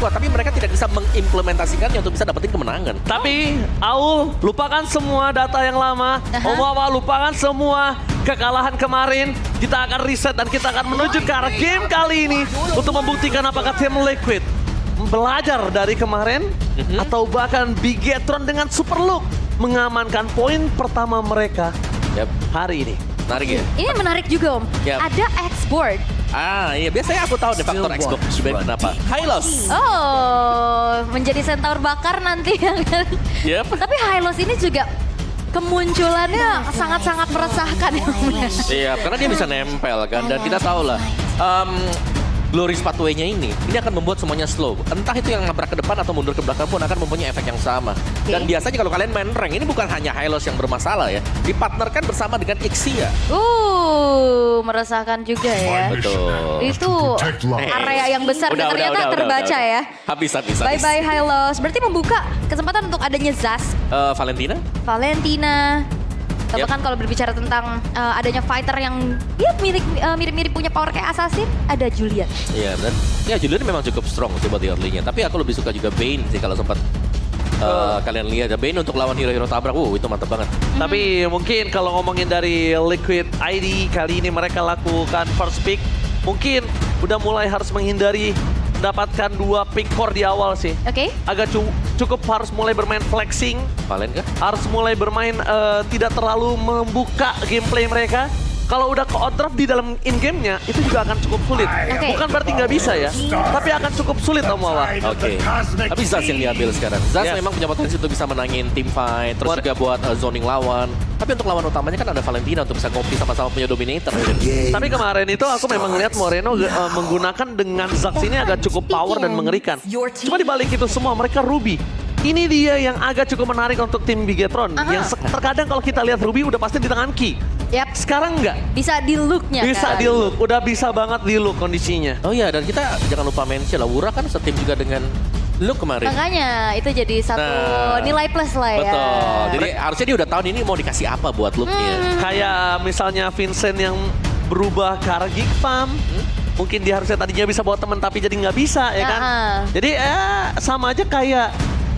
kuat, tapi mereka tidak bisa mengimplementasikannya untuk bisa dapetin kemenangan. Tapi, Aul, lupakan semua data yang lama. Omawa, lupakan semua kekalahan kemarin. Kita akan reset dan kita akan menuju ke arah game kali ini untuk membuktikan apakah tim Liquid belajar dari kemarin atau bahkan Bigetron dengan super look mengamankan poin pertama mereka hari ini. Menarik ya? Ini menarik juga Om. Yap. Ada X-Board. Iya biasanya aku tahu deh faktor Xbox sebenarnya kenapa. Hylos. Oh, menjadi centaur bakar nanti ya kan. Yep. Tapi Hylos ini juga kemunculannya sangat-sangat meresahkan ya Om. Iya, karena dia bisa nempel kan, dan kita tahu lah. Glory pathway-nya ini akan membuat semuanya slow. Entah itu yang nabrak ke depan atau mundur ke belakang pun akan mempunyai efek yang sama. Dan biasanya kalau kalian main rank, ini bukan hanya Hylos yang bermasalah ya. Dipartnerkan bersama dengan Ixia. Meresahkan juga ya. Betul. Itu area yang besar Udah, ternyata terbaca ya. Habis. Bye-bye Hylos. Berarti membuka kesempatan untuk adanya Zas, Valentina? Valentina. Atau bahkan kalau berbicara tentang adanya fighter yang ya mirip-mirip punya power kayak Assassin, ada Julian. Iya, dan ya Julian memang cukup strong sih buat di early-nya. Tapi aku lebih suka juga Bane sih kalau sempat kalian lihat. Bane untuk lawan hero-hero tabrak, itu mantap banget. Tapi mungkin kalau ngomongin dari Liquid ID, kali ini mereka lakukan first pick. Mungkin udah mulai harus menghindari mendapatkan 2 pick core di awal sih. Oke. Agak cukup harus mulai bermain flexing. Valen kah? Harus mulai bermain tidak terlalu membuka gameplay mereka. Kalau udah ke outdraft di dalam in-game-nya, itu juga akan cukup sulit. Bukan berarti nggak bisa ya, tapi akan cukup sulit Om Wawa. Oke. Tapi Zaz yang diambil sekarang. Zaz memang punya potensi untuk bisa menangin team fight, terus juga buat zoning lawan. Tapi untuk lawan utamanya kan ada Valentina untuk bisa ngopi sama-sama punya dominator. Tapi kemarin itu aku memang lihat Moreno menggunakan dengan Zax ini agak cukup power dan mengerikan. Cuma dibalik itu semua mereka Ruby. Ini dia yang agak cukup menarik untuk tim Bigetron. Yang terkadang kalau kita lihat Ruby udah pasti di tangan Ki. Yap. Sekarang enggak. Bisa di look-nya Bisa kan? di look, udah bisa banget di look kondisinya. Oh iya, dan kita jangan lupa mention lah, Wura kan setim juga dengan Luke kemarin. Makanya itu jadi satu nilai plus lah ya. Betul. Jadi harusnya dia udah tahu ini mau dikasih apa buat Luke-nya. Kayak misalnya Vincent yang berubah ke arah Geek Farm. Mungkin dia harusnya tadinya bisa bawa teman tapi jadi nggak bisa ya kan. Jadi sama aja kayak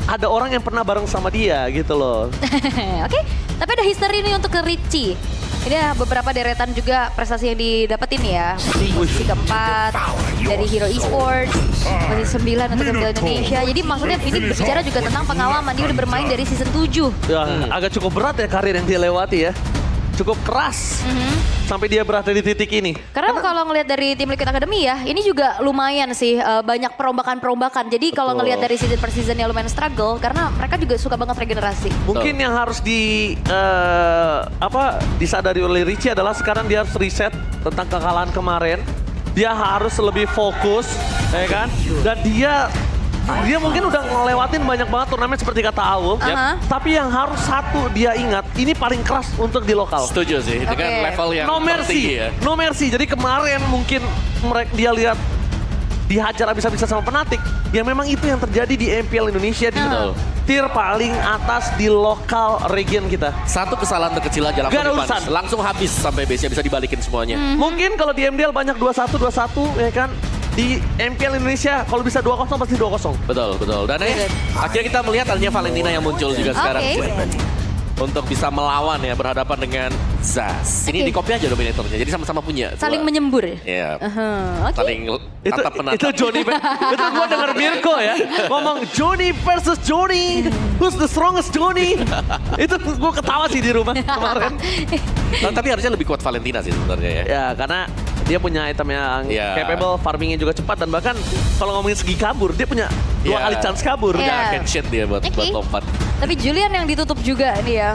ada orang yang pernah bareng sama dia gitu loh. Oke, tapi ada history nih untuk ke Richie. Ini ada beberapa deretan juga prestasi yang didapetin ya. Posisi keempat dari Hero Esports, posisi 9 untuk Gabriel Indonesia. Jadi maksudnya ini berbicara juga tentang pengalaman. Dia udah bermain dari season 7. Ya, agak cukup berat ya karir yang dia lewati ya. Cukup keras sampai dia berada di titik ini. Karena kalau ngelihat dari tim Liquid Academy ya, ini juga lumayan sih banyak perombakan-perombakan. Jadi kalau ngelihat dari season per seasonnya lumayan struggle karena mereka juga suka banget regenerasi. Mungkin yang harus disadari oleh Richie adalah sekarang dia harus reset tentang kekalahan kemarin. Dia harus lebih fokus, ya kan? Dan dia mungkin udah ngelewatin banyak banget turnamen seperti kata Aul. Tapi yang harus satu dia ingat, ini paling keras untuk di lokal. Setuju sih, dengan level yang no mercy ya. No mercy. Jadi kemarin mungkin dia lihat dihajar habis-habisan sama Fnatic. Ya memang itu yang terjadi di MPL Indonesia di tier paling atas di lokal region kita. Satu kesalahan terkecil aja langsung habis sampai base-nya bisa dibalikin semuanya. Mungkin kalau di MDL banyak 21 ya kan. Di MPL Indonesia kalau bisa 2-0 pasti 2-0. Betul. Dan akhirnya kita melihat adanya Valentina yang muncul juga sekarang. Untuk bisa melawan ya, berhadapan dengan Zaz. Ini di copy aja dominatornya, jadi sama-sama punya. Saling menyembur. Iya. Saling tatap menatap. Itu Johnny, itu gua denger Mirko ya. Ngomong Johnny versus Johnny. Who's the strongest Johnny? Itu gua ketawa sih di rumah kemarin. Tapi harusnya lebih kuat Valentina sih sebenarnya ya. Ya, karena dia punya item yang capable, farmingnya juga cepat, dan bahkan kalau ngomongin segi kabur, dia punya 2 kali chance kabur. Can shit dia buat lompat. Tapi Julian yang ditutup juga nih ya,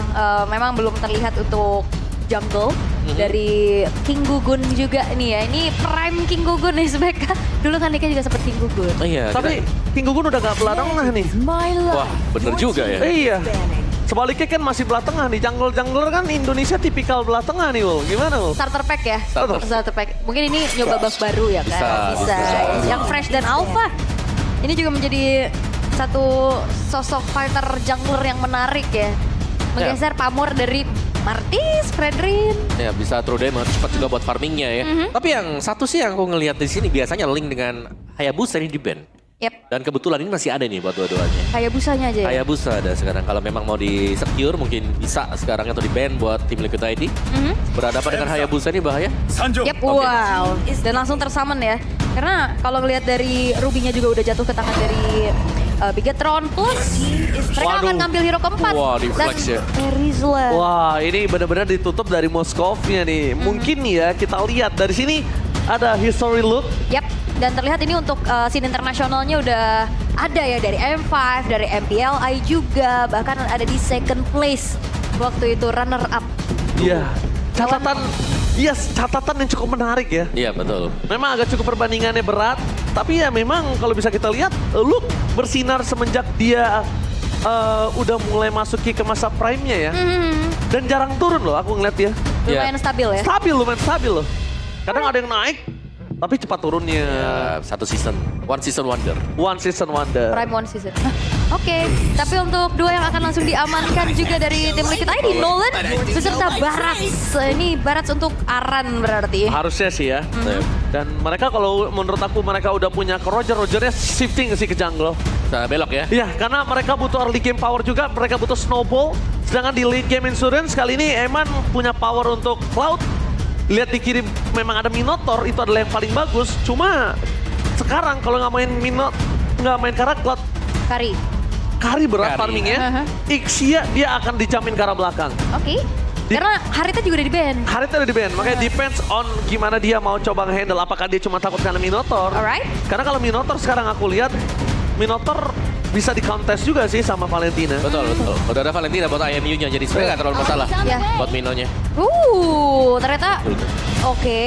memang belum terlihat untuk jungle dari King Gugun juga nih ya. Ini prime King Gugun nih sebenarnya. Dulu kan Nika juga seperti King Gugun. Tapi King Gugun udah gak belah tengah nih. Wah, bener juga ya. Iya. Sebaliknya kan masih belah tengah nih. Jungler kan Indonesia tipikal belah tengah nih, Wul. Gimana, Wul? Starter pack ya? Starter pack. Mungkin ini nyoba buff baru ya kan? Bisa. Yang fresh dan alpha. Ini juga menjadi satu sosok fighter jungler yang menarik ya. Menggeser pamor dari Martis, Fredrin. Ya bisa true damage, cepat juga buat farmingnya ya. Tapi yang satu sih yang aku ngelihat di sini biasanya link dengan Hayabusa ini di ban. Yep. Dan kebetulan ini masih ada nih buat dua-duanya. Hayabusanya aja ya. Hayabusa ada sekarang. Kalau memang mau di secure mungkin bisa sekarang atau di ban buat tim Liquid ID. Berhadapan dengan Hayabusa ini bahaya. Yep, wow. Dan langsung tersummon ya. Karena kalau ngelihat dari Ruby-nya juga udah jatuh ke tangan dari Bigetron. Plus mereka akan ngambil hero keempat. Wah, di flex ya. Erizla. Wah, ini benar-benar ditutup dari Moskovnya nih. Mungkin nih ya, kita lihat dari sini ada history look. Yap, dan terlihat ini untuk scene internasionalnya udah ada ya dari M5, dari MPLI juga, bahkan ada di second place waktu itu runner up. Iya, catatan yang cukup menarik ya. Iya betul. Memang agak cukup perbandingannya berat, tapi ya memang kalau bisa kita lihat, Luke bersinar semenjak dia udah mulai masuki ke masa prime-nya ya. Dan jarang turun loh aku ngeliat dia. Lumayan stabil ya. Lumayan stabil loh. Kadang ada yang naik, tapi cepat turunnya. Satu season, one season wonder. One season wonder. Prime one season. Oke, tapi untuk dua yang akan langsung diamankan juga dari tim Liquid ID, Nolan beserta Barats. Ini Barats untuk Aran berarti. Harusnya sih ya. Dan mereka kalau menurut aku mereka udah punya ke Rogernya shifting sih ke jungle. Nah, belok ya. Iya, karena mereka butuh early game power juga, mereka butuh snowball. Sedangkan di late game insurance kali ini Eman punya power untuk Cloud. Lihat di kiri memang ada Minotaur, itu adalah yang paling bagus. Cuma sekarang kalau nggak main Cloud, Kari berat farmingnya. Ixia dia akan dijamin ke arah belakang. Oke. Karena Harita juga udah di-ban. Harita udah di-ban, makanya depends on gimana dia mau coba nge-handle. Apakah dia cuma takut karena Minotaur? Alright. Karena kalau Minotaur sekarang aku lihat, Minotaur bisa di-contest juga sih sama Valentina. Betul. Udah ada Valentina buat IMU-nya, jadi sebenarnya nggak terlalu masalah buat Minonya. Ternyata oke.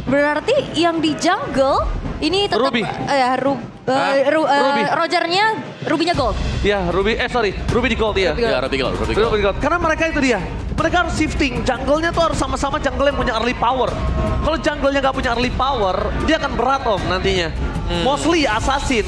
Berarti yang di jungle ini tetap Ruby. Ruby. Rogernya Ruby-nya gold. Ya, Ruby di gold ya. Ya, Ruby Gold. Karena mereka itu dia. Mereka harus shifting. Jungle-nya tuh harus sama-sama jungle yang punya early power. Kalau jungle-nya nggak punya early power, dia akan berat om nantinya. Mostly Assassin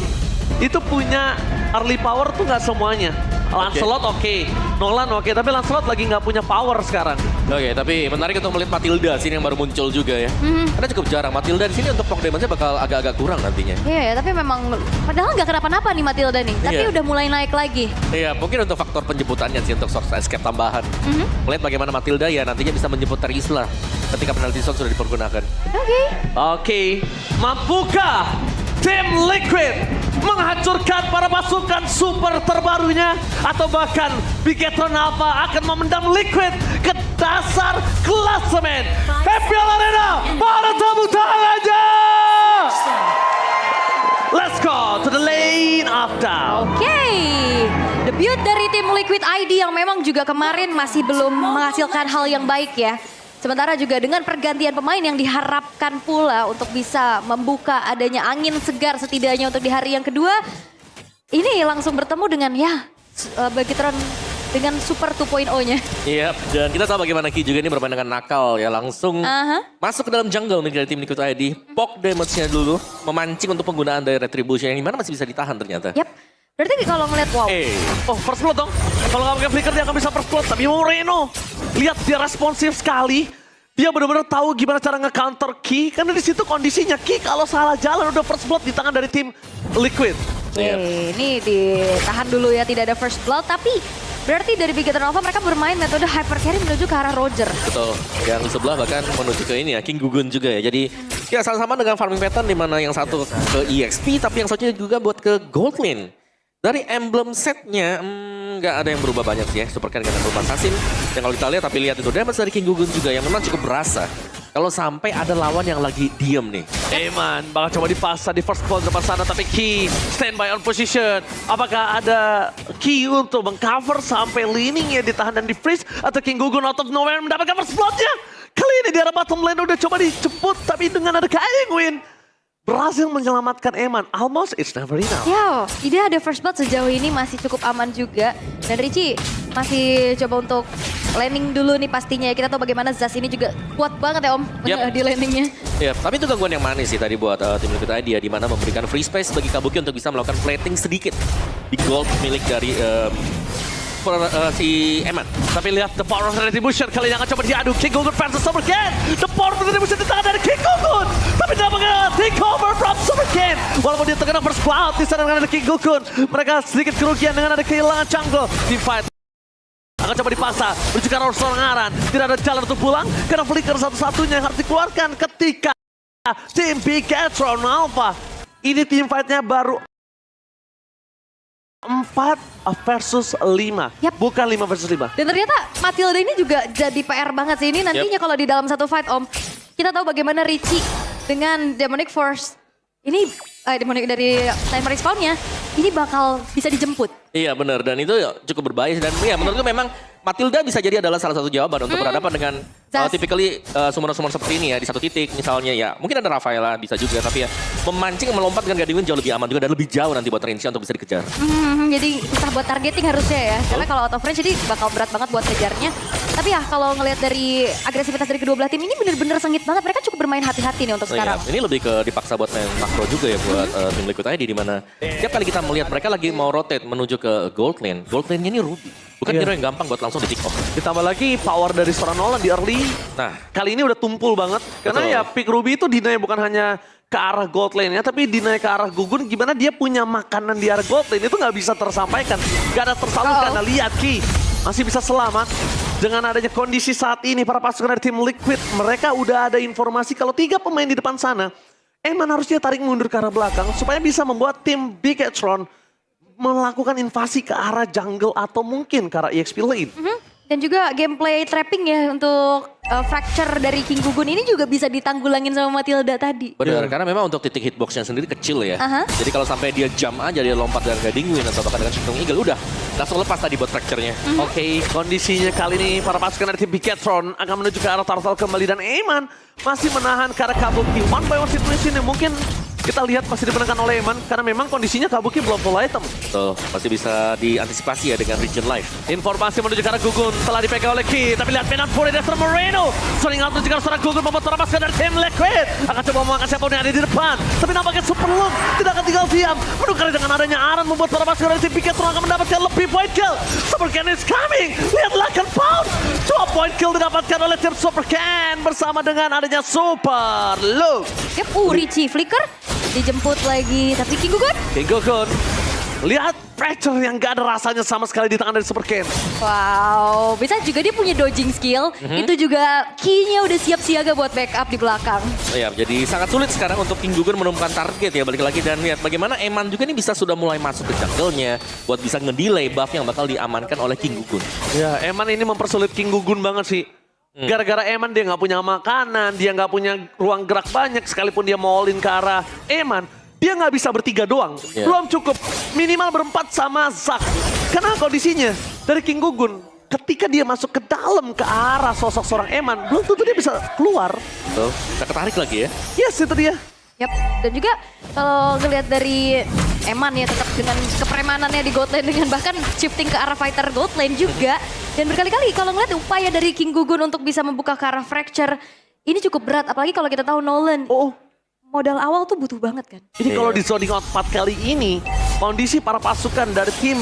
itu punya early power tuh nggak semuanya. Lancelot oke. Nolan oke, tapi Lancelot lagi nggak punya power sekarang. Oke, tapi menarik untuk melihat Matilda sini yang baru muncul juga ya. Karena cukup jarang Matilda di sini untuk proc damage-nya bakal agak-agak kurang nantinya. Iya, tapi memang padahal nggak kenapa-napa nih Matilda nih, tapi udah mulai naik lagi. Iya, mungkin untuk faktor penjemputannya sih untuk source escape tambahan. Melihat bagaimana Matilda ya nantinya bisa menjemput Terisla ketika penalty zone sudah dipergunakan. Oke. Mampukah tim Liquid menghancurkan para pasukan super terbarunya, atau bahkan Bigetron Alpha akan memendam Liquid ke dasar klasemen MPL Arena? Para tepuk tangan aja! Let's go to the lane of down. Oke, debut dari tim Liquid ID yang memang juga kemarin masih belum menghasilkan hal yang baik ya. Sementara juga dengan pergantian pemain yang diharapkan pula untuk bisa membuka adanya angin segar setidaknya untuk di hari yang kedua. Ini langsung bertemu dengan Bigetron dengan Super 2.0-nya. Iya, dan kita tahu bagaimana Ki juga ini bermain dengan nakal ya. Langsung masuk ke dalam jungle nih dari tim Liquid ID. Poke damage-nya dulu, memancing untuk penggunaan dari Retribution yang dimana masih bisa ditahan ternyata. Yap, berarti kalau ngeliat Oh, first blood dong. Kalau nggak pakai flicker dia akan bisa first blood. Tapi Moreno, lihat dia responsif sekali. Dia benar-benar tahu gimana cara nge-counter Ki. Karena di situ kondisinya Ki kalau salah jalan udah first blood di tangan dari tim Liquid. Ini ditahan dulu ya, tidak ada first blood. Tapi berarti dari Bigetron Alpha mereka bermain metode hyper carry menuju ke arah Roger. Betul. Yang sebelah bahkan menuju ke ini ya, King Gugun juga ya. Jadi ya sama-sama dengan farming pattern di mana yang satu ke EXP tapi yang satunya juga buat ke gold lane. Dari emblem setnya nggak ada yang berubah banyak sih ya. Super Carry dengan berubah assassin. Dan kalau kita lihat, tapi lihat itu damage dari King Gugun juga yang memang cukup berasa. Kalau sampai ada lawan yang lagi diem nih. Eman bakal coba dipasang di first ball depan sana, tapi Ki standby on position. Apakah ada Ki untuk mengcover sampai leaningnya ditahan dan di freeze, atau King Gugun out of nowhere mendapatkan first bloodnya? Kali ini di arah bottom lane udah coba dijemput, tapi dengan ada Kylie win berhasil menyelamatkan Eman. Almost it's never enough. Ya, ide ada first blood sejauh ini masih cukup aman juga. Dan Richie masih coba untuk landing dulu nih pastinya. Kita tahu bagaimana Zaz ini juga kuat banget ya Om di landingnya. Ya, tapi itu gangguan yang manis sih tadi buat tim Liquid ID ya, di mana memberikan free space bagi Kabuki untuk bisa melakukan plating sedikit di gold milik dari si Eman. Tapi lihat the power of retribution kali ini akan coba diadu. King Gugun versus Supercan. The power of retribution di tangan dari King Gugun. Tapi dapatkan takeover from Supercan. Walaupun dia terkena first cloud di sana dengan ada King Gugun. Mereka sedikit kerugian dengan ada kehilangan jungle. Team fight akan coba dipaksa menuju ke arah seorang Aran. Tidak ada jalan untuk pulang karena flicker satu-satunya yang harus dikeluarkan ketika tim Bigetron Alpha. Ini tim fightnya baru 4 versus 5. Yap. Bukan 5 versus 5. Dan ternyata Matilda ini juga jadi PR banget sih. Ini nantinya kalau di dalam satu fight Om, kita tahu bagaimana Richie dengan Demonic Force. Ini Demonic dari timer respawn-nya, ini bakal bisa dijemput. Iya benar, dan itu cukup berbahaya. Dan ya menurutku memang Matilda bisa jadi adalah salah satu jawaban untuk berhadapan dengan typically summoner-summoner seperti ini ya. Di satu titik misalnya ya, mungkin ada Rafaela bisa juga. Tapi ya memancing, melompat dengan Guardian Wind jauh lebih aman juga dan lebih jauh nanti buat Rainsha untuk bisa dikejar. Jadi susah buat targeting harusnya ya. Karena kalau out of range jadi bakal berat banget buat kejarnya. Tapi ya kalau ngelihat dari agresivitas dari kedua belah tim ini bener-bener sengit banget. Mereka cukup bermain hati-hati nih untuk sekarang. Ini lebih ke dipaksa buat main makro juga ya buat tim Liquid ID, di mana tiap kali kita melihat mereka lagi mau rotate menuju ke gold lane. Gold lane-nya ini Ruby. Bukan hero yang gampang buat langsung di pick off. Ditambah lagi power dari seorang Nolan di early. Nah, Kali ini udah tumpul banget. Karena betul. ya pick Ruby itu dinanya bukan hanya ke arah gold lane-nya, tapi dinanya ke arah Gugun. Gimana dia punya makanan di arah gold lane itu nggak bisa tersampaikan. Gak ada tersalurkan. Nah, lihat Ki masih bisa selamat. Dengan adanya kondisi saat ini para pasukan dari tim Liquid, mereka udah ada informasi kalau 3 pemain di depan sana Eman harusnya tarik mundur ke arah belakang supaya bisa membuat tim Bigetron melakukan invasi ke arah jungle atau mungkin ke arah EXP lane. Dan juga gameplay trapping ya untuk fracture dari King Gugun ini juga bisa ditanggulangin sama Matilda tadi. benar, karena memang untuk titik hitboxnya sendiri kecil ya. Jadi kalau sampai dia jump aja, dia lompat dengan Guiding Wind atau bahkan dengan Shifting Eagle, udah langsung lepas tadi buat fracture-nya. Oke, kondisinya kali ini para pasukan dari tim Bigetron akan menuju ke arah Turtle kembali dan Eman masih menahan ke arah Kabuki. One by one situation yang mungkin kita lihat masih dimenangkan oleh Eman karena memang kondisinya Kabuki belum full item. Betul, pasti bisa diantisipasi ya dengan Region Life. Informasi menuju ke arah Gugun telah dipegang oleh Ki, tapi lihat Menan Fury dari Moreno. Sering out menuju ke arah seorang Gugun membuat para pasukan dari tim Liquid akan coba memakan siapa yang ada di depan. Tapi nampaknya Super Look tidak akan tinggal diam. Menukar dengan adanya Aran membuat para pasukan dari tim Bigetron akan mendapatkan lebih point kill. Supercan is coming. Lihat Lakan Pound. 2 point kill didapatkan oleh tim Supercan bersama dengan adanya Super Look. Yap, Richie flicker dijemput lagi, tapi King Gugun. King Gugun. Lihat fracture yang gak ada rasanya sama sekali di tangan dari Supercan. Wow, bisa juga dia punya dodging skill. Itu juga key-nya udah siap siaga buat backup di belakang. Ya, jadi sangat sulit sekarang untuk King Gugun menemukan target ya, balik lagi. Dan lihat bagaimana Eman juga ini bisa sudah mulai masuk ke jungle-nya buat bisa ngedelay buff yang bakal diamankan oleh King Gugun. Ya, Eman ini mempersulit King Gugun banget sih. Gara-gara Eman dia nggak punya makanan, dia nggak punya ruang gerak banyak. Sekalipun dia mau all in ke arah Eman, dia nggak bisa bertiga doang. Belum cukup, minimal berempat sama Zack. Karena kondisinya dari King Gugun, ketika dia masuk ke dalam ke arah sosok seorang Eman, belum tentu dia bisa keluar. Tuh, kita ketarik lagi ya. Yes, itu dia. Yap, dan juga kalau ngelihat dari Eman ya tetap dengan kepremanannya di gold lane dengan bahkan shifting ke arah fighter gold lane juga. Dan berkali-kali kalau ngeliat upaya dari King Gugun untuk bisa membuka ke arah fracture ini cukup berat. Apalagi kalau kita tahu Nolan modal awal tuh butuh banget kan. Ini kalau di zoning out 4 kali ini, kondisi para pasukan dari tim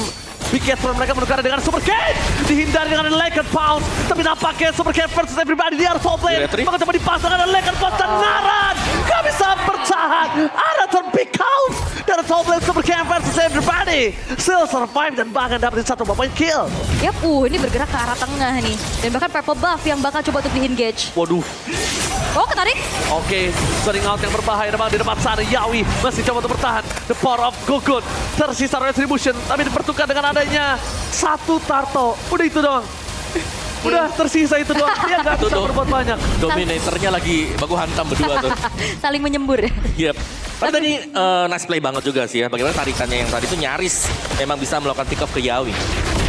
Bigetron mereka menukar dengan Supercan. Dihindari dengan Laken Pound. Tapi nampaknya Supercan versus everybody di arah top lane. Maka coba dipasang dengan Laken Pound dan Naran. Gak bisa bertahan. Ada terpick out. Dari top lane Supercan versus everybody. Still survive dan bahkan dapetin 1 point kill. Yap, ini bergerak ke arah tengah nih. Dan bahkan purple buff yang bakal coba untuk di-engage. Waduh. Oh, ketarik. Oke, zoning out yang berbahaya di depan sana. Yawi masih coba untuk bertahan. The power of Gugun. Tersisa retribution. Tapi dipertukar dengan adanya 1 turtle. Udah itu doang. Udah tersisa itu doang. Dia nggak bisa berbuat banyak. Dominatornya lagi baku hantam berdua tuh. Saling menyembur. Yep. Tapi tadi nice play banget juga sih ya. Bagaimana tarikannya yang tadi itu nyaris memang bisa melakukan pick off ke Yawi.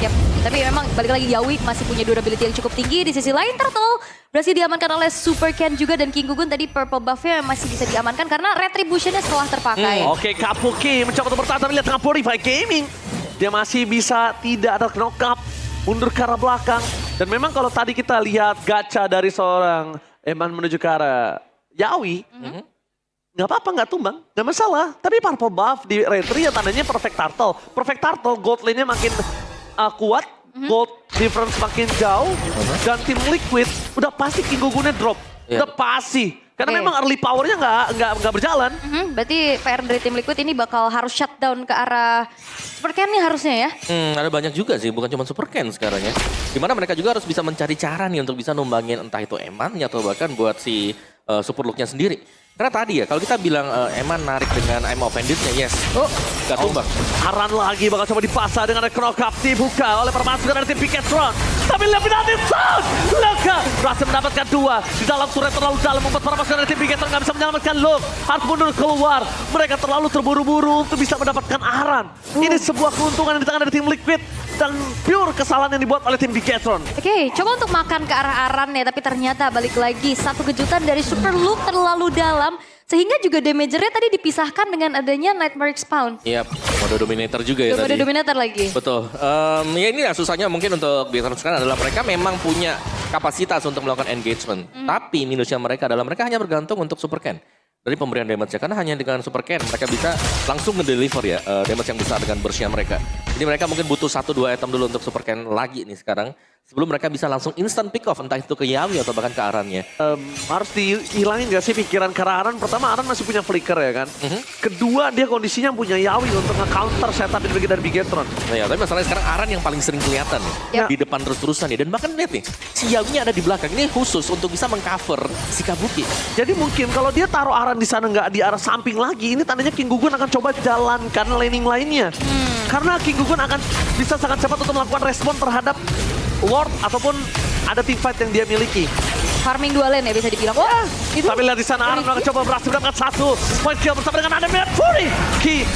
Yap, tapi memang balik lagi Yawi masih punya durability yang cukup tinggi. Di sisi lain Turtle berhasil diamankan oleh Supercan juga dan King Gugun tadi purple buff-nya masih bisa diamankan karena retribution-nya setelah terpakai. Oke, Kabuki mencoba untuk bertahan tapi lihat tengah Purify Gaming. Dia masih bisa tidak ada knock up, mundur ke arah belakang. Dan memang kalau tadi kita lihat gacha dari seorang Eman menuju ke arah Yawi, nggak apa-apa, nggak tumbang, nggak masalah. Tapi purple buff di retri yang tandanya perfect turtle. Perfect turtle, gold lane-nya makin kuat, gold difference makin jauh, dan tim Liquid udah pasti King Gugunnya drop. Iya. Udah pasti. Karena Oke. memang early powernya nggak berjalan. Berarti PR dari tim Liquid ini bakal harus shutdown ke arah Supercan nih harusnya ya. Ada banyak juga sih, bukan cuma Super Ken sekarang ya. Dimana mereka juga harus bisa mencari cara nih untuk bisa numbangin entah itu Eman atau bahkan buat si Super Look-nya sendiri. Karena tadi ya, kalau kita bilang Eman narik dengan I'm Offended-nya, yes. Gak tumbang. Aran lagi bakal coba dipasang dengan knock up dibuka oleh permasukan dari tim Piketron. Tapi lebih nanti sound. Luka berhasil mendapatkan 2 di dalam turret terlalu dalam, membuat permasukan dari tim Piketron nggak bisa menyelamatkan Luke. Harus mundur keluar. Mereka terlalu terburu-buru untuk bisa mendapatkan Aran. Ini sebuah keuntungan yang di tangan dari tim Liquid dan pure kesalahan yang dibuat oleh tim Piketron. Oke, coba untuk makan ke arah Aran ya, tapi ternyata balik lagi satu kejutan dari Super Luke terlalu dalam. Sehingga juga damagernya tadi dipisahkan dengan adanya Nightmare Spawn. Iya, mode Dominator juga ya Coba ada tadi. Dominator lagi. Betul. Ya ini ya susahnya mungkin untuk Piketron sekarang adalah mereka memang punya kapasitas untuk melakukan engagement. Tapi minusnya mereka adalah mereka hanya bergantung untuk Super Ken. Dari pemberian damage-nya. Karena hanya dengan Super Ken mereka bisa langsung ngedeliver ya damage yang besar dengan burst-nya mereka. Jadi mereka mungkin butuh 1-2 item dulu untuk Super Ken lagi nih sekarang. Sebelum mereka bisa langsung instant pick off entah itu ke Yawi atau bahkan ke Arannya. Harus dihilangin gak sih pikiran karena Aran? Pertama Aran masih punya flicker ya kan. Kedua dia kondisinya punya Yawi untuk nge-counter setup dari Bigetron. Nah ya, tapi masalahnya sekarang Aran yang paling sering kelihatan nih. Yap. Di depan terus-terusan ya. Dan bahkan lihat nih, si Yawinya ada di belakang. Ini khusus untuk bisa mengcover si Kabuki. Jadi mungkin kalau dia taruh Aran di sana nggak di arah samping lagi, ini tandanya King Gugun akan coba jalankan laning lainnya. Karena King Gugun akan bisa sangat cepat untuk melakukan respon terhadap Ward ataupun ada team fight yang dia miliki. Farming 2 lane ya bisa dibilang. Wah, itu. Tapi lihat di sana Aran akan coba berhasil mendapatkan 1 point kill bersama dengan Adam Minute Fury.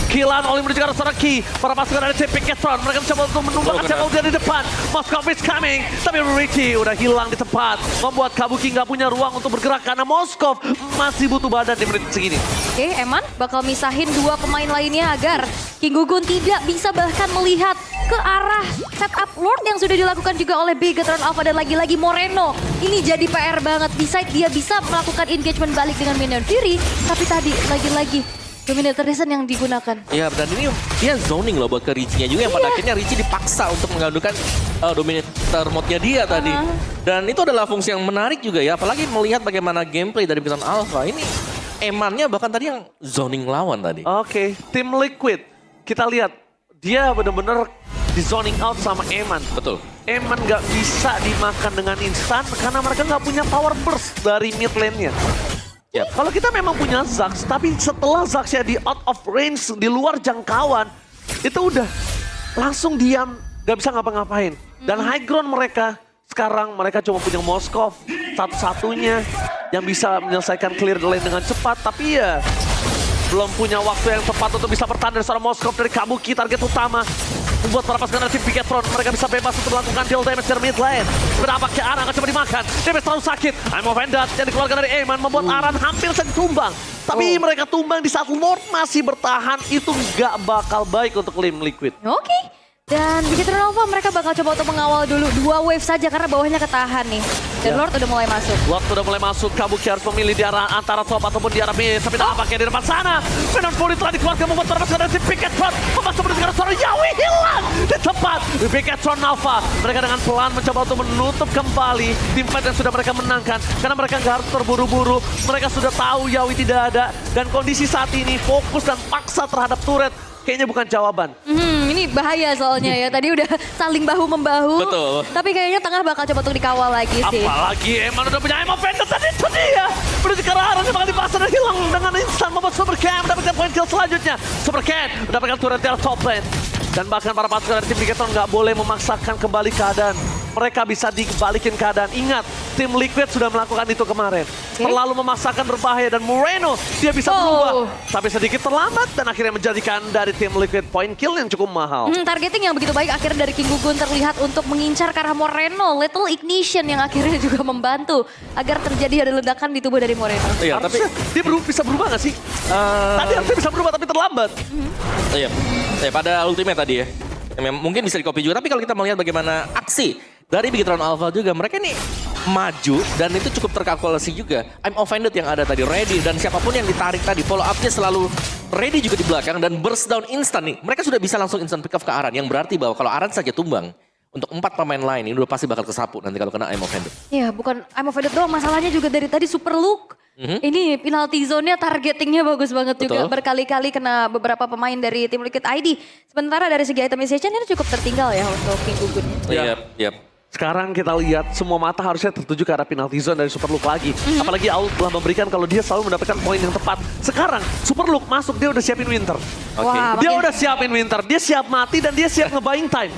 Killan oleh menuju ke arah seorang Ki. Para pasukan dari tim Piketron. Mereka mencoba untuk menumbangkan siapa dia di depan. Moskov is coming. Tapi Richie udah hilang di tempat. Membuat Kabuki nggak punya ruang untuk bergerak karena Moskov masih butuh badan di menit segini. Oke, Eman bakal misahin 2 pemain lainnya agar King Gugun tidak bisa bahkan melihat ke arah setup Lord yang sudah dilakukan juga oleh Bigetron Alpha dan lagi-lagi Moreno. Ini jadi PR banget. Beside dia bisa melakukan engagement balik dengan Minion Fury, tapi tadi lagi-lagi Dominator Descent yang digunakan. Iya, dan ini dia zoning loh buat ke Richie-nya juga yang pada akhirnya Richie dipaksa untuk mengandungkan Dominator mode-nya dia tadi. Dan itu adalah fungsi yang menarik juga ya, apalagi melihat bagaimana gameplay dari Bigetron Alpha. Ini Emannya bahkan tadi yang zoning lawan tadi. Oke, tim Liquid. Kita lihat, dia benar-benar di zoning out sama Eman. Betul. Eman nggak bisa dimakan dengan instan karena mereka nggak punya power burst dari mid lane-nya. Yap. Kalau kita memang punya Zax, tapi setelah Zaxnya di out of range, di luar jangkauan, itu udah langsung diam, nggak bisa ngapa-ngapain. Dan high ground mereka, sekarang mereka cuma punya Moskov, satu-satunya yang bisa menyelesaikan clear the lane dengan cepat, tapi ya belum punya waktu yang tepat untuk bisa bertahan dari seorang Moskov dari Kabuki, target utama. Membuat para pasukan dari tim Piketron, mereka bisa bebas untuk melakukan deal damage dari mid lane. Berapakah Aran akan coba dimakan? Damage terlalu sakit. I'm Offended yang dikeluarkan dari Eman membuat Aran hampir saja tumbang. Tapi mereka tumbang di saat Lord masih bertahan, itu nggak bakal baik untuk tim Liquid. Oke. Dan Bigetron Alpha mereka bakal coba untuk mengawal dulu 2 wave saja karena bawahnya ketahan nih. Dan Lord udah mulai masuk. Lord udah mulai masuk, Kabuki harus memilih di arah antara top ataupun di arah mid. Tapi nampaknya di depan sana, Venom Fury telah dikeluarkan membuat para pasukan dari tim Piketron. Memasuk menuju ke arah seorang Yawi hilang di tempat Piketron Alpha. Mereka dengan pelan mencoba untuk menutup kembali tim fight yang sudah mereka menangkan. Karena mereka nggak harus terburu-buru. Mereka sudah tahu Yawi tidak ada. Dan kondisi saat ini fokus dan paksa terhadap turret kayaknya bukan jawaban. Ini bahaya soalnya ya. Tadi udah saling bahu-membahu. Betul. Tapi kayaknya tengah bakal coba untuk dikawal lagi sih. Apalagi Eman udah punya Emo Vendor tadi itu dia. Menuju ke arah Aran yang bakal dipasang dan hilang dengan instan membuat Super Cam mendapatkan poin kill selanjutnya. Super Cam mendapatkan turret dari top lane. Dan bahkan para pasukan dari tim Bigetron nggak boleh memaksakan kembali keadaan. Mereka bisa dibalikin keadaan. Ingat, tim Liquid sudah melakukan itu kemarin. Terlalu memaksakan berbahaya dan Moreno dia bisa berubah. Tapi sedikit terlambat dan akhirnya menjadikan dari tim Liquid point kill yang cukup mahal. Targeting yang begitu baik akhirnya dari King Gugun terlihat untuk mengincar ke arah Moreno. Little Ignition yang akhirnya juga membantu agar terjadi ada ledakan di tubuh dari Moreno. Iya, tapi Harusnya dia bisa berubah nggak sih? Tadi harusnya bisa berubah tapi terlambat. iya. Pada ultimate tadi ya. Mungkin bisa di-copy juga, tapi kalau kita melihat bagaimana aksi dari Bigetron Alpha juga, mereka ini maju dan itu cukup terkalkulasi juga. I'm Offended yang ada tadi, ready, dan siapapun yang ditarik tadi, follow up-nya selalu ready juga di belakang dan burst down instant nih. Mereka sudah bisa langsung instant pick off ke Aran, yang berarti bahwa kalau Aran saja tumbang, untuk 4 pemain lain ini udah pasti bakal kesapu nanti kalau kena aim offended. Iya, bukan I'm offended doang, masalahnya juga dari tadi Super Look. Ini penalty zone-nya targetingnya bagus banget juga. Betul. Berkali-kali kena beberapa pemain dari tim Liquid ID. Sementara dari segi itemization ini cukup tertinggal ya untuk King Gugun. Yap. Sekarang kita lihat semua mata harusnya tertuju ke arah penalty zone dari Super Look lagi. Apalagi Aul telah memberikan kalau dia selalu mendapatkan poin yang tepat. Sekarang Super Look masuk, dia udah siapin Winter. Wah, Dia makin- udah siapin Winter, dia siap mati dan dia siap nge-buying time.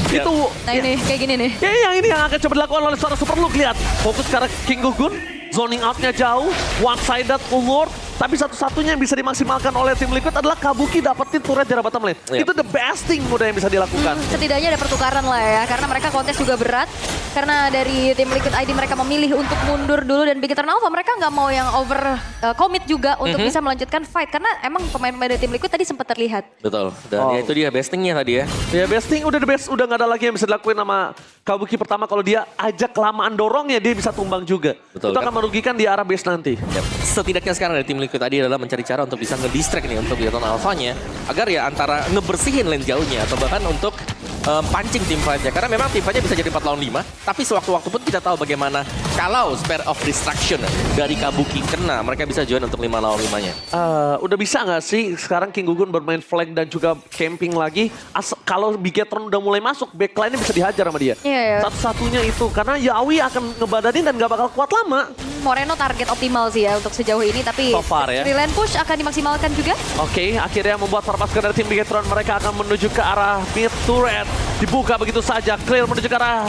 Siap. Itu Nah ini, kayak gini nih. ya, yang ini yang akan coba dilakukan oleh seorang Super Look. Lihat, fokus ke arah King Gugun. Zoning out-nya jauh, one-sided Lord. Tapi satu-satunya yang bisa dimaksimalkan oleh tim Liquid adalah Kabuki dapetin turret dari bottom lane. Yep. Itu the best thing udah yang bisa dilakukan. Setidaknya ada pertukaran lah ya, karena mereka kontes juga berat. Karena dari tim Liquid ID mereka memilih untuk mundur dulu dan Big Eternal Alpha mereka nggak mau yang over commit juga untuk bisa melanjutkan fight. Karena emang pemain-pemain dari tim Liquid tadi sempat terlihat. Betul. Dan ya itu dia bestingnya tadi ya. Ya best thing udah the best, udah nggak ada lagi yang bisa dilakuin sama Kabuki pertama. Kalau dia ajak kelamaan dorongnya, dia bisa tumbang juga. Betul, Itu kan? akan merugikan di arah base nanti. Yap. Setidaknya sekarang dari tim Liquid tadi adalah mencari cara untuk bisa nge-distract nih untuk Eternal Alpha-nya agar ya antara ngebersihin lane jauhnya atau bahkan untuk pancing tim fight-nya. Karena memang tim fight-nya bisa jadi 4 lawan 5, tapi sewaktu-waktu pun kita tahu bagaimana kalau spare of distraction dari Kabuki kena, mereka bisa join untuk 5 lawan 5-nya. Udah bisa nggak sih sekarang King Gugun bermain flank dan juga camping lagi? Kalau Bigetron udah mulai masuk, backline-nya bisa dihajar sama dia. Iya. Satu-satunya itu, karena Yawi akan ngebadanin dan nggak bakal kuat lama. Moreno target optimal sih ya untuk sejauh ini, tapi So far ya. Lane push akan dimaksimalkan juga. Oke, akhirnya membuat Farpaska dari tim Bigetron. Mereka akan menuju ke arah mid turret. Dibuka begitu saja, clear menuju ke arah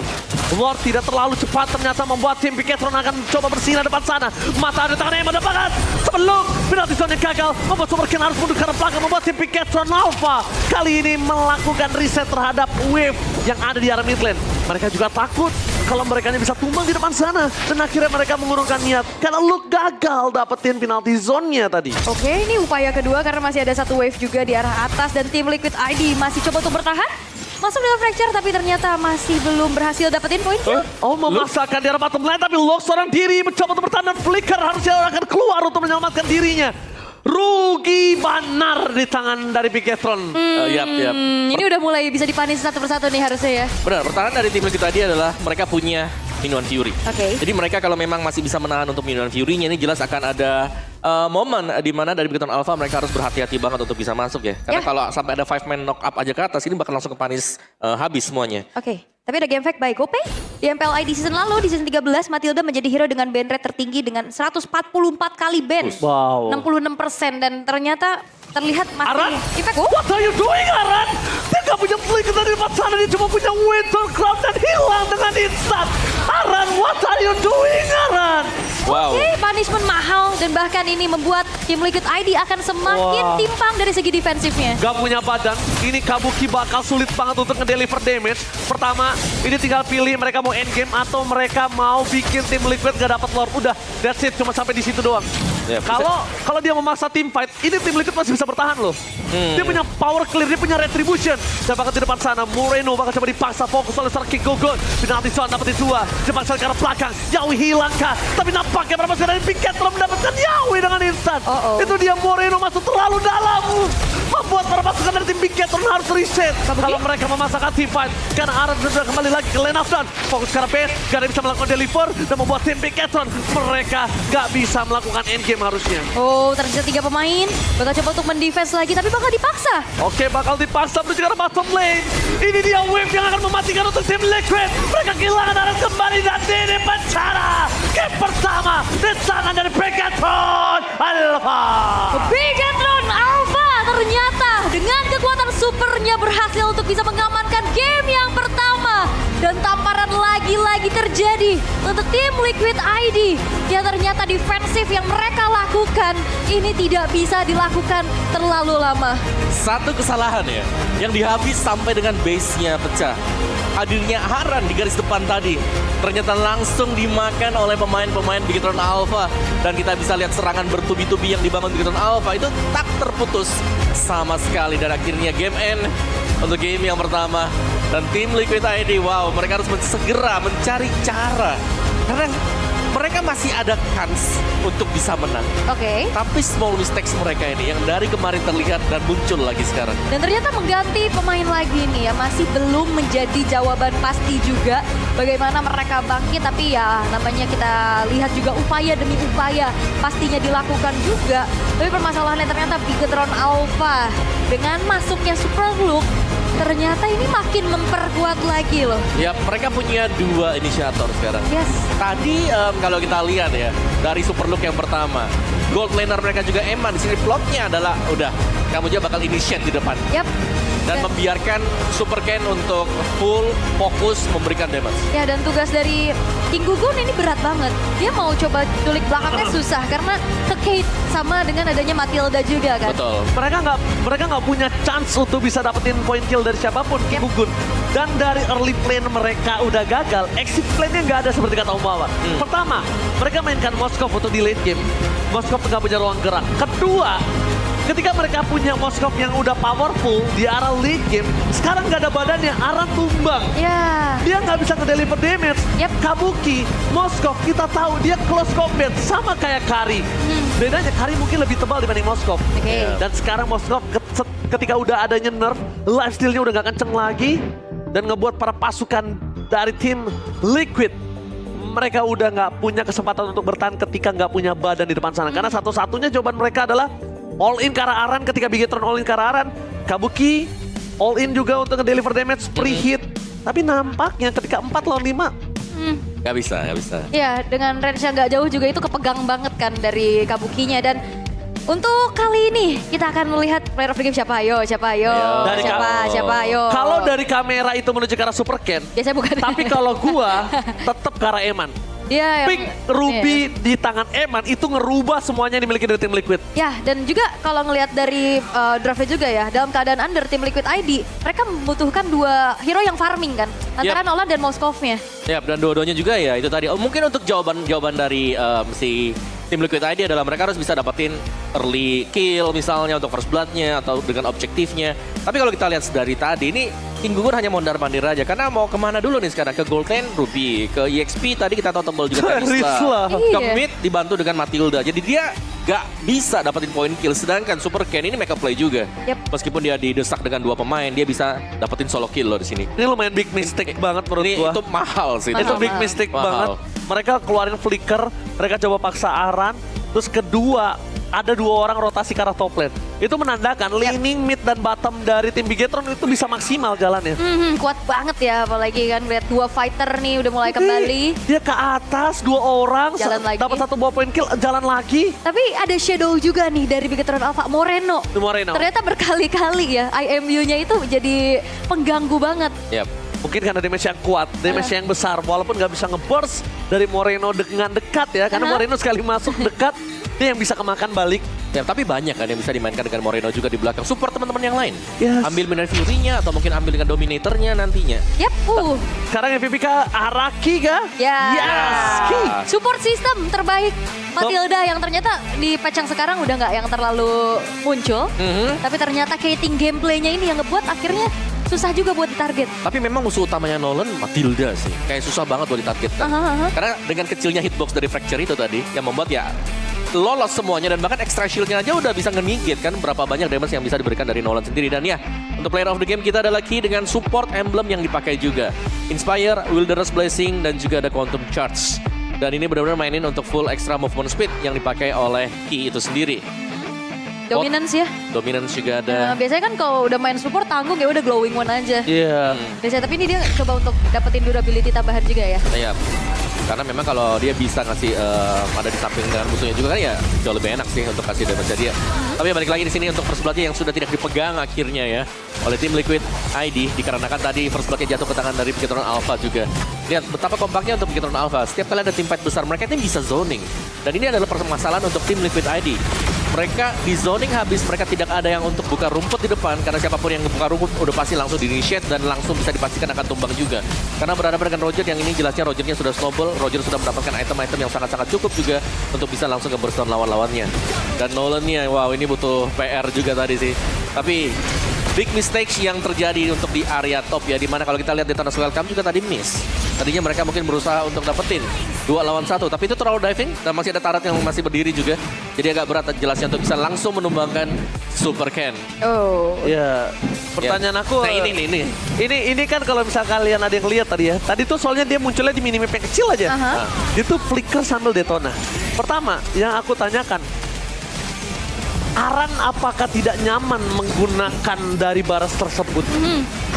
Lord. Tidak terlalu cepat ternyata membuat tim Bigetron akan coba bersinar depan sana. Mata ada tangan yang mendapatkan sebelum penalti zone yang gagal. Membuat Super King harus mundur ke arah belakang. Membuat tim Bigetron Alpha kali ini melakukan reset terhadap wave yang ada di arah mid lane. Mereka juga takut kalau mereka bisa tumbang di depan sana. Dan akhirnya mereka mengurungkan niat. Karena Luke gagal dapetin penalti zone-nya tadi. Oke, ini upaya kedua karena masih ada satu wave juga di arah atas dan tim Liquid ID masih coba untuk bertahan. Masuk dalam fracture tapi ternyata masih belum berhasil dapetin poin kill. Oh, memaksakan di arah bottom lane tapi Luke seorang diri mencoba untuk bertahan dan Flicker harusnya akan keluar untuk menyelamatkan dirinya. Rugi benar di tangan dari Bigetron. Yap. Ini udah mulai bisa dipanis satu persatu nih harusnya ya. Benar, pertahanan dari tim Liquid tadi adalah mereka punya Minuan Fury. Oke. Jadi mereka kalau memang masih bisa menahan untuk Minuan Fury-nya ini jelas akan ada momen di mana dari Bigetron Alpha mereka harus berhati-hati banget untuk bisa masuk ya. Karena Ya. kalau sampai ada 5-man knock up aja ke atas ini bakal langsung kepanis habis semuanya. Oke, tapi ada game fact by Gope. Di MPL ID season lalu, di season 13, Matilda menjadi hero dengan ban rate tertinggi dengan 144 kali ban. Wow. 66% dan ternyata terlihat masih Aran? impact. What are you doing, Aran? Dia gak punya Flicker dari depan sana, dia cuma punya Winter Crown dan hilang dengan instan. Aran, what are you doing, Aran? Wow. Oke, punishment mahal dan bahkan ini membuat tim Liquid ID akan semakin Wah. timpang dari segi defensifnya. Gak punya badan, ini Kabuki bakal sulit banget untuk ngedeliver damage. Pertama, ini tinggal pilih mereka mau endgame atau mereka mau bikin tim Liquid gak dapat lord. Udah, that's it, cuma sampai di situ doang. Ya, bisa- Kalau dia memaksa tim fight, ini tim Liquid masih bisa bertahan loh. Dia punya power clear, dia punya retribution. Dan bakal di depan sana, Moreno bakal coba dipaksa fokus oleh seorang King Gugun. Penalti zone dapetin 2, dipaksa ke arah belakang. Yawi hilang kah? Tapi nampaknya berapa sekali dari Bigetron mendapatkan Yawi dengan instan. Itu dia Moreno masuk terlalu dalam. Membuat para pasukan dari tim Bigetron harus reset. Kalau mereka memasakkan tim fight. Karena Aran sudah kembali lagi ke lane of down. Fokus ke arah base, gak ada yang bisa melakukan deliver. Dan membuat tim Bigetron, mereka gak bisa melakukan endgame harusnya. Oh, tersisa 3 pemain. Bakal coba untuk mendefense lagi tapi bakal dipaksa. Oke, bakal dipaksa menuju ke arah bottom lane. Ini dia wave yang akan mematikan untuk tim Liquid. Mereka kehilangan arah kembali dan ini pencara. Game pertama di tangan dari Bigetron Alpha. Bigetron Alpha ternyata dengan kekuatan supernya berhasil untuk bisa mengamankan game yang pertama. Dan tamparan lagi-lagi terjadi untuk tim Liquid ID. Yang ternyata defensif yang mereka lakukan ini tidak bisa dilakukan terlalu lama. Satu kesalahan ya, yang dihabis sampai dengan base-nya pecah. Hadirnya Aran di garis depan tadi, ternyata langsung dimakan oleh pemain-pemain Bigetron Alpha. Dan kita bisa lihat serangan bertubi-tubi yang dibangun Bigetron Alpha itu tak terputus sama sekali. Dan akhirnya game end untuk game yang pertama. Dan tim Liquid ID, wow, mereka harus segera mencari cara. Karena mereka masih ada kans untuk bisa menang. Oke. Tapi small mistakes mereka ini yang dari kemarin terlihat dan muncul lagi sekarang. Dan ternyata mengganti pemain lagi nih ya, masih belum menjadi jawaban pasti juga bagaimana mereka bangkit. Tapi ya namanya kita lihat juga upaya demi upaya pastinya dilakukan juga. Tapi permasalahannya ternyata Bigetron Alpha dengan masuknya Superloop ternyata ini makin memperkuat lagi loh. Ya, mereka punya 2 inisiator sekarang. Yes. Tadi kalau kita lihat ya, dari Super Look yang pertama, gold laner mereka juga Eman. Di sini plotnya adalah udah kamu juga bakal initiate di depan. Yap. Dan membiarkan Super Ken untuk full fokus memberikan damage. Ya, dan tugas dari King Gugun ini berat banget. Dia mau coba culik belakangnya susah karena ke Kate sama dengan adanya Matilda juga kan. Betul. Mereka nggak punya chance untuk bisa dapetin point kill dari siapapun, Yep. Gugun. Dan dari early plane mereka udah gagal, exit plane-nya nggak ada seperti kata Umawa. Pertama, mereka mainkan Moskov untuk di late game. Moskov nggak punya ruang gerak. Kedua, ketika mereka punya Moskov yang udah powerful di arah late game, sekarang nggak ada badannya, Aran tumbang. Ya. Dia nggak bisa nge-deliver damage. Yep. Kabuki, Moskov kita tahu dia close combat sama kayak Kari. Bedanya Kari mungkin lebih tebal dibanding Moskov. Oke. Dan sekarang Moskov ketika udah adanya nerf, lifesteal-nya udah nggak kenceng lagi. Dan ngebuat para pasukan dari tim Liquid, mereka udah nggak punya kesempatan untuk bertahan ketika nggak punya badan di depan sana. Karena satu-satunya jawaban mereka adalah all in ke arah Aran. Ketika Bigetron all in ke arah Aran, Kabuki all in juga untuk nge-deliver damage pre-hit. Tapi nampaknya ketika 4 lawan 5, Gak bisa. Ya, dengan range yang gak jauh juga itu kepegang banget kan dari Kabukinya. Dan untuk kali ini kita akan melihat player of the game siapa? Ayo. Dari Siapa? Ayo. kalau dari kamera itu menuju ke arah Super Ken, Biasanya bukan. tapi kalau gua tetap ke arah Eman. Dia yang- Pick Ruby di tangan Eman itu ngerubah semuanya yang dimiliki dari tim Liquid. Ya, dan juga kalau ngelihat dari draftnya juga ya, dalam keadaan under tim Liquid ID, mereka membutuhkan 2 hero yang farming kan, antara Yap. Nolan dan Moskovnya. Ya, dan dua-duanya juga ya itu tadi. Mungkin untuk jawaban dari si tim Liquid ID adalah mereka harus bisa dapetin early kill misalnya untuk first blood-nya atau dengan objektifnya. Tapi kalau kita lihat dari tadi ini King Gugun hanya mondar-mandir aja karena mau kemana dulu nih sekarang? Ke Gold 10 Ruby, ke EXP tadi kita tahu tebel juga Risla. Risla. Ke Iya. mid dibantu dengan Matilda. Jadi dia gak bisa dapetin point kill. Sedangkan Super Ken ini make up play juga. Yap. Meskipun dia didesak dengan 2 pemain, dia bisa dapetin solo kill loh di sini. Ini lumayan big mistake banget menurut Ini gua. itu mahal sih. Itu Mahal, big mahal. mistake Mahal. banget. Mereka keluarin flicker, mereka coba paksa Aran. Terus kedua, ada 2 orang rotasi ke arah top lane. Itu menandakan laning, mid, dan bottom dari tim Bigetron itu bisa maksimal jalannya. Kuat banget ya, apalagi kan lihat 2 fighter nih udah mulai kembali. Dia ke atas, 2 orang, Jalan lagi. dapat 1 buah point kill, jalan lagi. Tapi ada shadow juga nih dari Bigetron Alpha, Moreno. Moreno. Ternyata berkali-kali ya, IMU-nya itu jadi pengganggu banget. Yap. Mungkin karena damage yang kuat, damage yang besar. Walaupun nggak bisa nge-burst dari Moreno dengan dekat ya. Karena Moreno sekali masuk dekat, dia yang bisa kemakan balik. Ya, tapi banyak kan yang bisa dimainkan dengan Moreno juga di belakang. Support teman-teman yang lain. Yes. Ambil Mineral Fury-nya atau mungkin ambil dengan Dominator-nya nantinya. Yap, Sekarang MVP kah? Araki kah? Ya. Yes! Ki. Support system terbaik Matilda yang ternyata di patch yang sekarang udah nggak yang terlalu muncul. Tapi ternyata cating gameplaynya ini yang ngebuat akhirnya susah juga buat ditarget. Tapi memang musuh utamanya Nolan Matilda sih. Kayak susah banget buat ditargetkan. Karena dengan kecilnya hitbox dari Fracture itu tadi yang membuat ya lolos semuanya dan bahkan extra shield-nya aja udah bisa nge-negate kan berapa banyak damage yang bisa diberikan dari Nolan sendiri. Dan ya, untuk player of the game kita adalah Ki dengan support emblem yang dipakai juga. Inspire, Wilderness Blessing, dan juga ada Quantum Charge. Dan ini benar-benar mainin untuk full extra movement speed yang dipakai oleh Ki itu sendiri. Dominance ya. Dominance juga ada. Biasanya kan kalau udah main support tanggung ya udah glowing one aja. Iya. Biasanya tapi ini dia coba untuk dapetin durability tambahan juga ya. Ya, karena memang kalau dia bisa ngasih ada di samping dengan musuhnya juga kan ya jauh lebih enak sih untuk kasih damage dia. Tapi balik lagi di sini untuk first blood-nya yang sudah tidak dipegang akhirnya ya oleh tim Liquid ID dikarenakan tadi first blood-nya jatuh ke tangan dari Bigetron Alpha juga. Lihat betapa kompaknya untuk Bigetron Alpha. Setiap kali ada tim fight besar mereka tim bisa zoning. Dan ini adalah permasalahan untuk tim Liquid ID. Mereka di zoning habis, mereka tidak ada yang untuk buka rumput di depan. Karena siapapun yang buka rumput udah pasti langsung di-initiate dan langsung bisa dipastikan akan tumbang juga. Karena berhadapan dengan Roger yang ini jelasnya Rogernya sudah snowball. Roger sudah mendapatkan item-item yang sangat-sangat cukup juga untuk bisa langsung ke burst down lawan-lawannya. Dan Nolan-nya, wow ini butuh PR juga tadi sih. Tapi big mistakes yang terjadi untuk di area top ya. Dimana kalau kita lihat di Thanos Welcome juga tadi miss. Tadinya mereka mungkin berusaha untuk dapetin 2 lawan 1. Tapi itu terlalu diving dan masih ada Tarat yang masih berdiri juga. Jadi agak berat jelasnya untuk bisa langsung menumbangkan Super Ken. Oh. Ya, pertanyaan aku. Nah ini. Ini kan kalau misal kalian ada yang lihat tadi ya. Tadi tuh soalnya dia munculnya di minimap yang kecil aja. Aha. Dia tuh flicker sambil detona. Pertama, yang aku tanyakan, Aran apakah tidak nyaman menggunakan dari baras tersebut?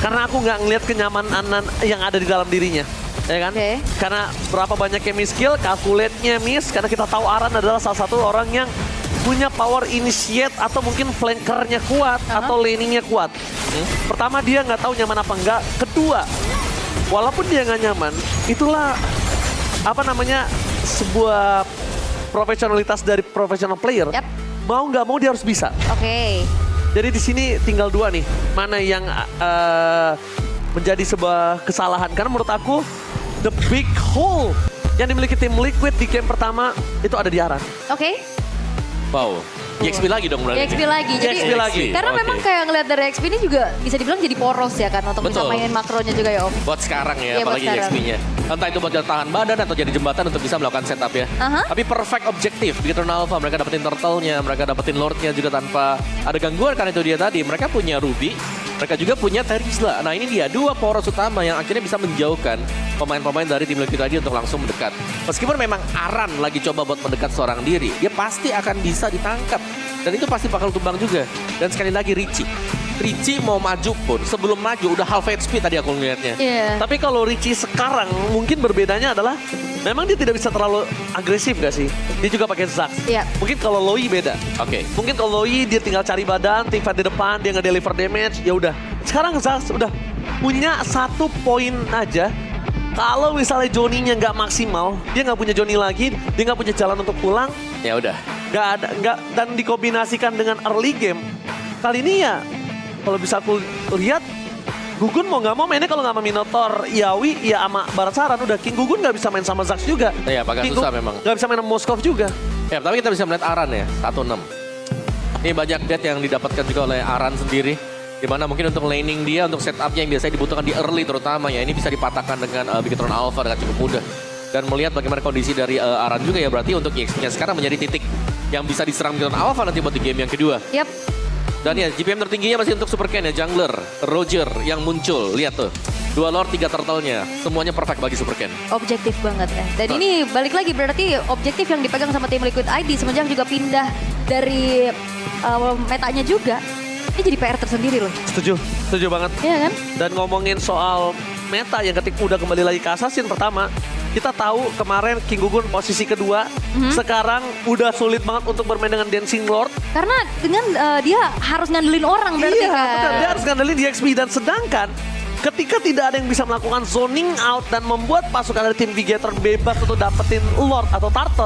Karena aku nggak ngelihat kenyamanan yang ada di dalam dirinya. Ya kan? Oke. Karena berapa banyak yang miss skill, calculate-nya miss. Karena kita tahu Aran adalah salah satu orang yang punya power initiate atau mungkin flankernya kuat atau laningnya kuat. Pertama dia nggak tahu nyaman apa enggak. Kedua, walaupun dia nggak nyaman, itulah apa namanya sebuah profesionalitas dari professional player. Yap. Mau nggak mau dia harus bisa. Oke. Jadi di sini tinggal 2 nih, mana yang menjadi sebuah kesalahan. Karena menurut aku the big hole yang dimiliki tim Liquid di game pertama itu ada di Aran. Oke. Wow. EXP lagi dong berarti. EXP lagi. Jadi EXP lagi. karena Oke. memang kayak ngeliat dari EXP ini juga bisa dibilang jadi poros ya kan untuk bisa Betul. mainin makronya juga ya Om. Buat sekarang ya, Iya, buat apalagi sekarang. EXP-nya. Entah itu buat tahan badan atau jadi jembatan untuk bisa melakukan setup ya. Aha. Tapi perfect objektif. Begitu Alpha, mereka dapetin turtle-nya, mereka dapetin Lord-nya juga tanpa ada gangguan. Karena itu dia tadi, mereka punya Ruby, mereka juga punya Terizla. Nah ini dia, 2 poros utama yang akhirnya bisa menjauhkan pemain-pemain dari tim Liquid tadi untuk langsung mendekat. Meskipun memang Aran lagi coba buat mendekat seorang diri, dia pasti akan bisa ditangkap. Dan itu pasti bakal tumbang juga. Dan sekali lagi Richie mau maju pun, sebelum maju udah half HP tadi aku ngeliatnya. Iya. Tapi kalau Richie sekarang mungkin berbedanya adalah memang dia tidak bisa terlalu agresif gak sih? Dia juga pakai Zax. Iya. Mungkin kalau Loi beda. Oke. Mungkin kalau Loi dia tinggal cari badan, tim fight di depan, dia nge-deliver damage, ya udah. Sekarang Zax udah punya 1 poin aja. Kalau misalnya Johnny-nya nggak maksimal, dia nggak punya Johnny lagi, dia nggak punya jalan untuk pulang, Ya udah. dan dikombinasikan dengan early game. Kali ini ya, kalau bisa aku lihat, Gugun mau nggak mau mainnya kalau nggak sama Minotaur, Yawi, ya sama Barasaran. Udah, King Gugun nggak bisa main sama Zax juga. Iya, agak susah memang. Nggak bisa main sama Moskov juga. Ya, tapi kita bisa melihat Aran ya, 1-6. Ini banyak death yang didapatkan juga oleh Aran sendiri. Dimana mungkin untuk laning dia, untuk setupnya yang biasanya dibutuhkan di early terutama ya. Ini bisa dipatahkan dengan Bigetron Alpha dengan cukup mudah. Dan melihat bagaimana kondisi dari Aran juga ya, berarti untuk EXP-nya sekarang menjadi titik yang bisa diserang Bigetron Alpha nanti buat di game yang kedua. Yap. Dan ya, GPM tertingginya masih untuk Super Ken ya, Jungler, Roger yang muncul. Lihat tuh, 2 Lord, 3 Turtle-nya. Semuanya perfect bagi Super Ken. Objektif banget ya. Dan ini balik lagi berarti objektif yang dipegang sama tim Liquid ID semenjak juga pindah dari metanya juga. Ini jadi PR tersendiri loh. Setuju banget. Iya kan? Dan ngomongin soal meta yang ketika udah kembali lagi ke Assassin pertama, kita tahu kemarin King Gugun posisi kedua, sekarang udah sulit banget untuk bermain dengan Dancing Lord. Karena dengan dia harus ngandelin orang berarti Iya, kan. betul. Dia harus ngandelin di XP dan sedangkan ketika tidak ada yang bisa melakukan zoning out dan membuat pasukan dari tim Vigator bebas untuk dapetin Lord atau Turtle,